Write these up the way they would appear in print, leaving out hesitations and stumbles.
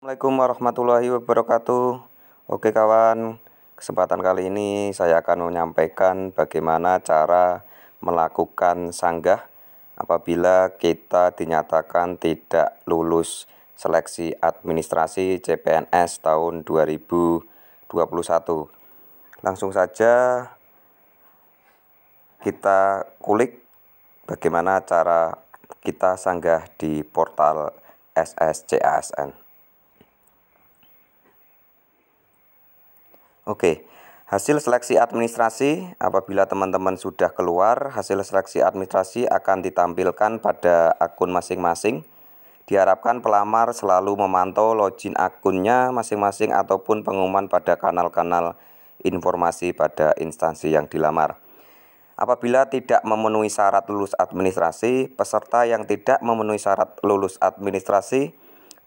Assalamualaikum warahmatullahi wabarakatuh. Oke kawan, kesempatan kali ini saya akan menyampaikan bagaimana cara melakukan sanggah apabila kita dinyatakan tidak lulus seleksi administrasi CPNS tahun 2021. Langsung saja kita kulik bagaimana cara kita sanggah di portal SSCASN. Oke, hasil seleksi administrasi. Apabila teman-teman sudah keluar, hasil seleksi administrasi akan ditampilkan pada akun masing-masing. Diharapkan pelamar selalu memantau login akunnya masing-masing ataupun pengumuman pada kanal-kanal informasi pada instansi yang dilamar. Apabila tidak memenuhi syarat lulus administrasi, peserta yang tidak memenuhi syarat lulus administrasi,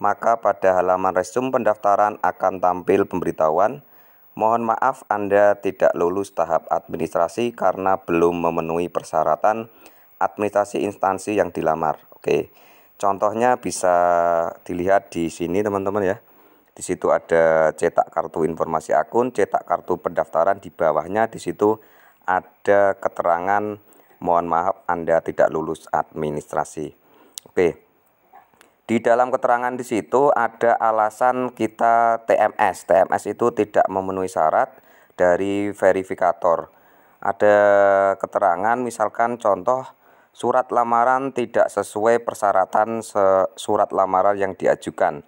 maka pada halaman resume pendaftaran akan tampil pemberitahuan, mohon maaf Anda tidak lulus tahap administrasi karena belum memenuhi persyaratan administrasi instansi yang dilamar. Oke, contohnya bisa dilihat di sini teman-teman ya. Di situ ada cetak kartu informasi akun, cetak kartu pendaftaran, di bawahnya di situ ada keterangan mohon maaf Anda tidak lulus administrasi. Oke. Di dalam keterangan di situ ada alasan kita TMS. TMS itu tidak memenuhi syarat dari verifikator. Ada keterangan misalkan contoh surat lamaran tidak sesuai persyaratan surat lamaran yang diajukan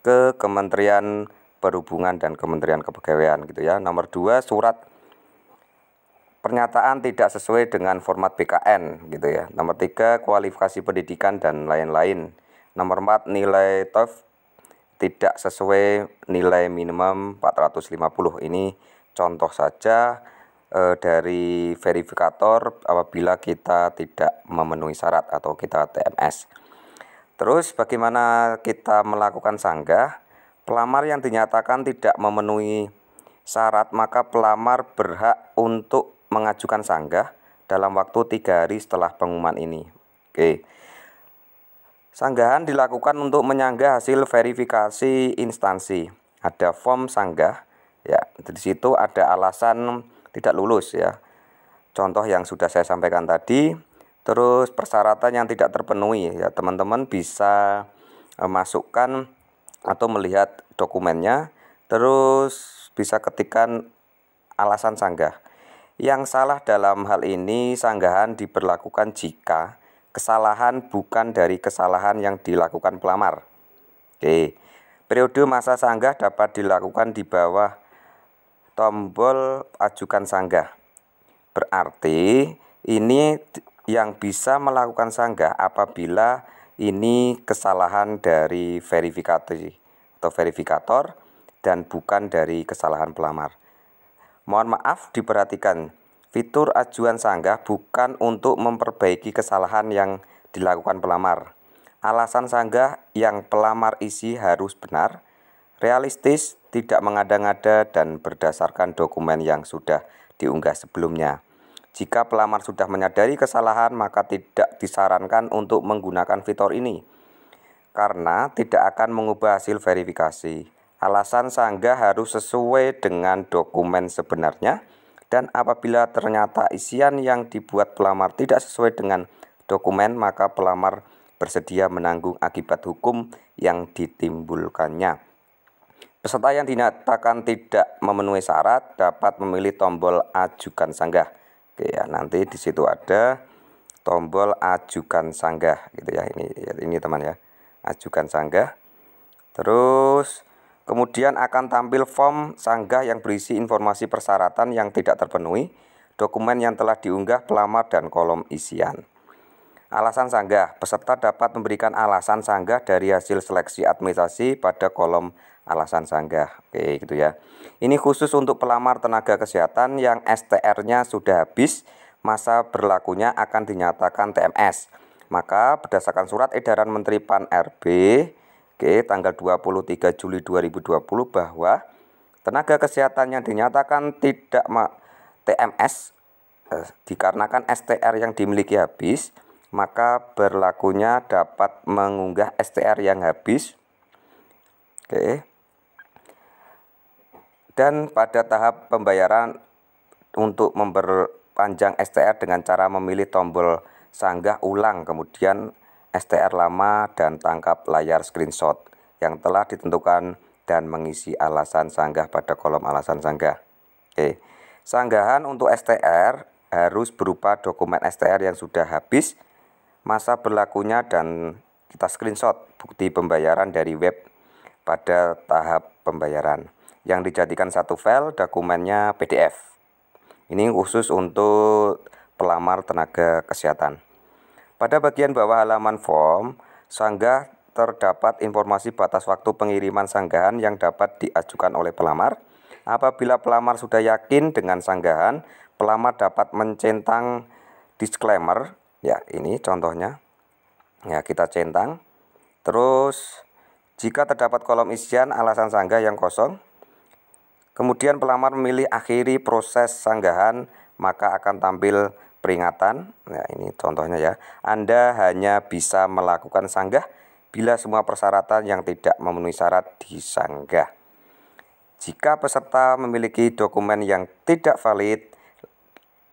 ke Kementerian Perhubungan dan Kementerian Kepegawaian gitu ya. Nomor 2, surat pernyataan tidak sesuai dengan format BKN gitu ya. Nomor 3, kualifikasi pendidikan dan lain-lain. Nomor 4, nilai TOEFL tidak sesuai nilai minimum 450. Ini contoh saja dari verifikator apabila kita tidak memenuhi syarat atau kita TMS. Terus bagaimana kita melakukan sanggah? Pelamar yang dinyatakan tidak memenuhi syarat maka pelamar berhak untuk mengajukan sanggah dalam waktu 3 hari setelah pengumuman ini. Oke. Sanggahan dilakukan untuk menyanggah hasil verifikasi instansi. Ada form sanggah, ya. Di situ ada alasan tidak lulus, ya. Contoh yang sudah saya sampaikan tadi. Terus persyaratan yang tidak terpenuhi, ya. Teman-teman bisa masukkan atau melihat dokumennya. Terus bisa ketikkan alasan sanggah. Yang salah dalam hal ini, sanggahan diberlakukan jika kesalahan bukan dari kesalahan yang dilakukan pelamar. Oke. Periode masa sanggah dapat dilakukan di bawah tombol ajukan sanggah. Berarti ini yang bisa melakukan sanggah apabila ini kesalahan dari verifikator dan bukan dari kesalahan pelamar. Mohon maaf diperhatikan. Fitur ajuan sanggah bukan untuk memperbaiki kesalahan yang dilakukan pelamar. Alasan sanggah yang pelamar isi harus benar, realistis, tidak mengada-ngada, dan berdasarkan dokumen yang sudah diunggah sebelumnya. Jika pelamar sudah menyadari kesalahan, maka tidak disarankan untuk menggunakan fitur ini, karena tidak akan mengubah hasil verifikasi. Alasan sanggah harus sesuai dengan dokumen sebenarnya. Dan apabila ternyata isian yang dibuat pelamar tidak sesuai dengan dokumen, maka pelamar bersedia menanggung akibat hukum yang ditimbulkannya. Peserta yang dinyatakan tidak memenuhi syarat dapat memilih tombol ajukan sanggah. Oke ya, nanti di situ ada tombol ajukan sanggah gitu ya. Ini teman ya, ajukan sanggah. Terus kemudian akan tampil form sanggah yang berisi informasi persyaratan yang tidak terpenuhi, dokumen yang telah diunggah pelamar, dan kolom isian. Alasan sanggah. Peserta dapat memberikan alasan sanggah dari hasil seleksi administrasi pada kolom alasan sanggah. Oke, gitu ya. Ini khusus untuk pelamar tenaga kesehatan yang STR-nya sudah habis, masa berlakunya akan dinyatakan TMS. Maka berdasarkan surat edaran Menteri PAN-RB tanggal 23 Juli 2020 bahwa tenaga kesehatan yang dinyatakan tidak TMS dikarenakan STR yang dimiliki habis, maka berlakunya dapat mengunggah STR yang habis Oke. Dan pada tahap pembayaran untuk memperpanjang STR dengan cara memilih tombol sanggah ulang, kemudian STR lama dan tangkap layar screenshot yang telah ditentukan dan mengisi alasan sanggah pada kolom alasan sanggah. Oke. Sanggahan untuk STR harus berupa dokumen STR yang sudah habis masa berlakunya dan kita screenshot bukti pembayaran dari web pada tahap pembayaran yang dijadikan satu file dokumennya PDF. Ini khusus untuk pelamar tenaga kesehatan. Pada bagian bawah halaman form sanggah terdapat informasi batas waktu pengiriman sanggahan yang dapat diajukan oleh pelamar. Apabila pelamar sudah yakin dengan sanggahan, pelamar dapat mencentang disclaimer. Ya, ini contohnya. Ya, kita centang. Terus, jika terdapat kolom isian alasan sanggah yang kosong, kemudian pelamar memilih akhiri proses sanggahan, maka akan tampil peringatan. Nah, ini contohnya ya. Anda hanya bisa melakukan sanggah bila semua persyaratan yang tidak memenuhi syarat disanggah. Jika peserta memiliki dokumen yang tidak valid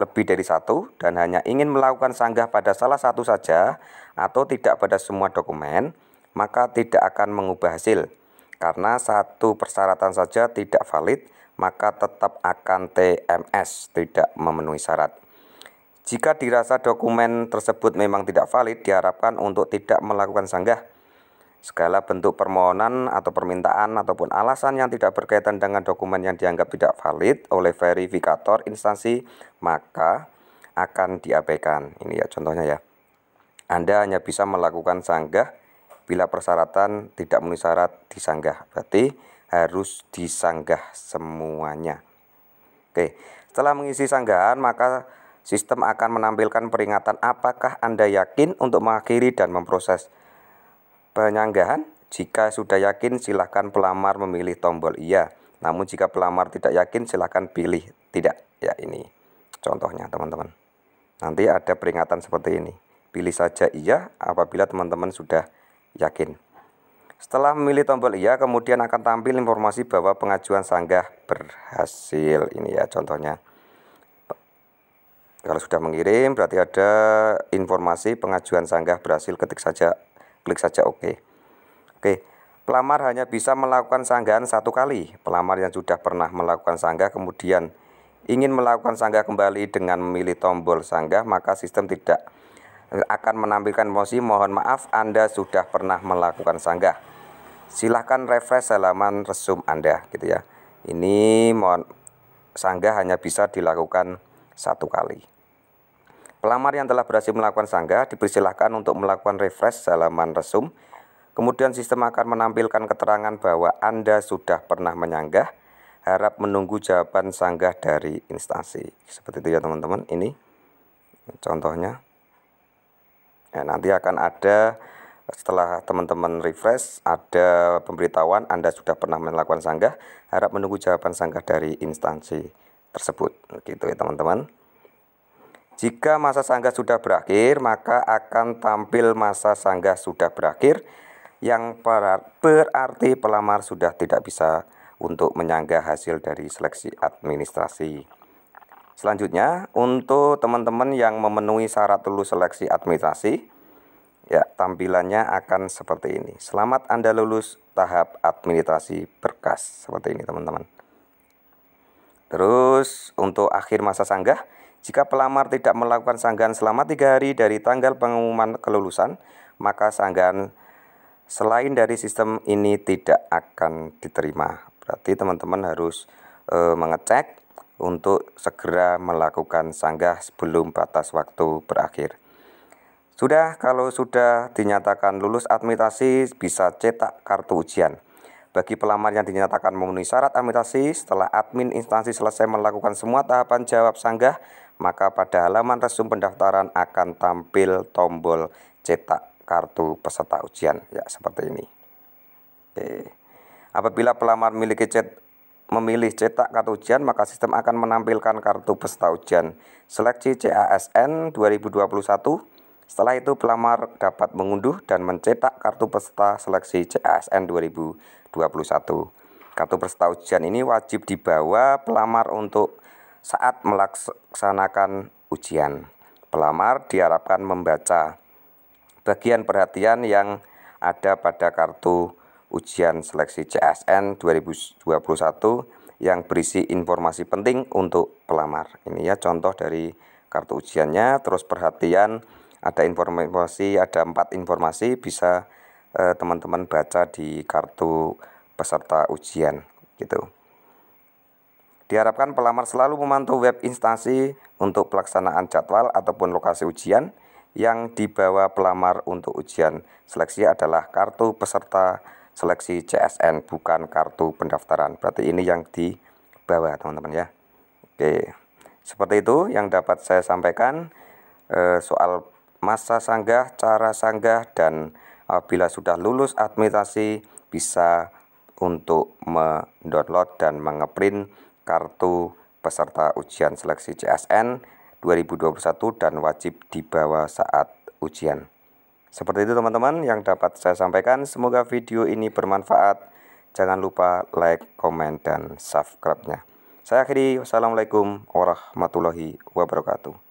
lebih dari satu dan hanya ingin melakukan sanggah pada salah satu saja atau tidak pada semua dokumen, maka tidak akan mengubah hasil. Karena satu persyaratan saja tidak valid, maka tetap akan TMS, tidak memenuhi syarat. Jika dirasa dokumen tersebut memang tidak valid, diharapkan untuk tidak melakukan sanggah. Segala bentuk permohonan atau permintaan ataupun alasan yang tidak berkaitan dengan dokumen yang dianggap tidak valid oleh verifikator instansi, maka akan diabaikan. Ini ya contohnya ya. Anda hanya bisa melakukan sanggah bila persyaratan tidak memenuhi syarat disanggah. Berarti harus disanggah semuanya. Oke, setelah mengisi sanggahan, maka sistem akan menampilkan peringatan apakah Anda yakin untuk mengakhiri dan memproses penyanggahan. Jika sudah yakin, silakan pelamar memilih tombol iya. Namun jika pelamar tidak yakin, silakan pilih tidak. Ya, ini contohnya teman-teman. Nanti ada peringatan seperti ini. Pilih saja iya apabila teman-teman sudah yakin. Setelah memilih tombol iya, kemudian akan tampil informasi bahwa pengajuan sanggah berhasil. Ini ya contohnya. Kalau sudah mengirim, berarti ada informasi pengajuan sanggah berhasil. Klik saja oke. Oke, pelamar hanya bisa melakukan sanggahan satu kali. Pelamar yang sudah pernah melakukan sanggah kemudian ingin melakukan sanggah kembali dengan memilih tombol sanggah, maka sistem tidak akan menampilkan informasi mohon maaf Anda sudah pernah melakukan sanggah. Silahkan refresh halaman resum Anda gitu ya. Ini sanggah hanya bisa dilakukan satu kali. Pelamar yang telah berhasil melakukan sanggah dipersilahkan untuk melakukan refresh halaman resum. Kemudian sistem akan menampilkan keterangan bahwa Anda sudah pernah menyanggah. Harap menunggu jawaban sanggah dari instansi. Seperti itu ya teman-teman. Ini contohnya. Ya, nanti akan ada setelah teman-teman refresh ada pemberitahuan Anda sudah pernah melakukan sanggah, harap menunggu jawaban sanggah dari instansi tersebut. Gitu ya teman-teman. Jika masa sanggah sudah berakhir, maka akan tampil masa sanggah sudah berakhir yang berarti pelamar sudah tidak bisa untuk menyanggah hasil dari seleksi administrasi. Selanjutnya, untuk teman-teman yang memenuhi syarat lulus seleksi administrasi, ya tampilannya akan seperti ini. Selamat Anda lulus tahap administrasi berkas. Seperti ini teman-teman. Terus, untuk akhir masa sanggah, jika pelamar tidak melakukan sanggahan selama 3 hari dari tanggal pengumuman kelulusan, maka sanggahan selain dari sistem ini tidak akan diterima. Berarti teman-teman harus mengecek untuk segera melakukan sanggah sebelum batas waktu berakhir. Kalau sudah dinyatakan lulus administrasi, bisa cetak kartu ujian. Bagi pelamar yang dinyatakan memenuhi syarat administrasi, setelah admin instansi selesai melakukan semua tahapan jawab sanggah, maka pada halaman resum pendaftaran akan tampil tombol cetak kartu peserta ujian. Ya, seperti ini. Oke. Apabila pelamar memilih cetak kartu ujian, maka sistem akan menampilkan kartu peserta ujian seleksi CASN 2021 Setelah itu pelamar dapat mengunduh dan mencetak kartu peserta seleksi CASN 2021. Kartu peserta ujian ini wajib dibawa pelamar untuk saat melaksanakan ujian. Pelamar diharapkan membaca bagian perhatian yang ada pada kartu ujian seleksi CASN 2021 yang berisi informasi penting untuk pelamar. Ini ya contoh dari kartu ujiannya, terus perhatian ada informasi, ada 4 informasi, bisa teman-teman baca di kartu peserta ujian gitu. Diharapkan pelamar selalu memantau web instansi untuk pelaksanaan jadwal ataupun lokasi ujian. Yang dibawa pelamar untuk ujian seleksi adalah kartu peserta seleksi CASN, bukan kartu pendaftaran. Berarti ini yang dibawa teman-teman ya. Oke, seperti itu yang dapat saya sampaikan soal masa sanggah, cara sanggah, dan apabila sudah lulus administrasi bisa untuk mendownload dan mengeprint kartu peserta ujian seleksi CASN 2021 dan wajib dibawa saat ujian. Seperti itu teman-teman yang dapat saya sampaikan. Semoga video ini bermanfaat. Jangan lupa like, komen, dan subscribe-nya. Saya akhiri. Wassalamualaikum warahmatullahi wabarakatuh.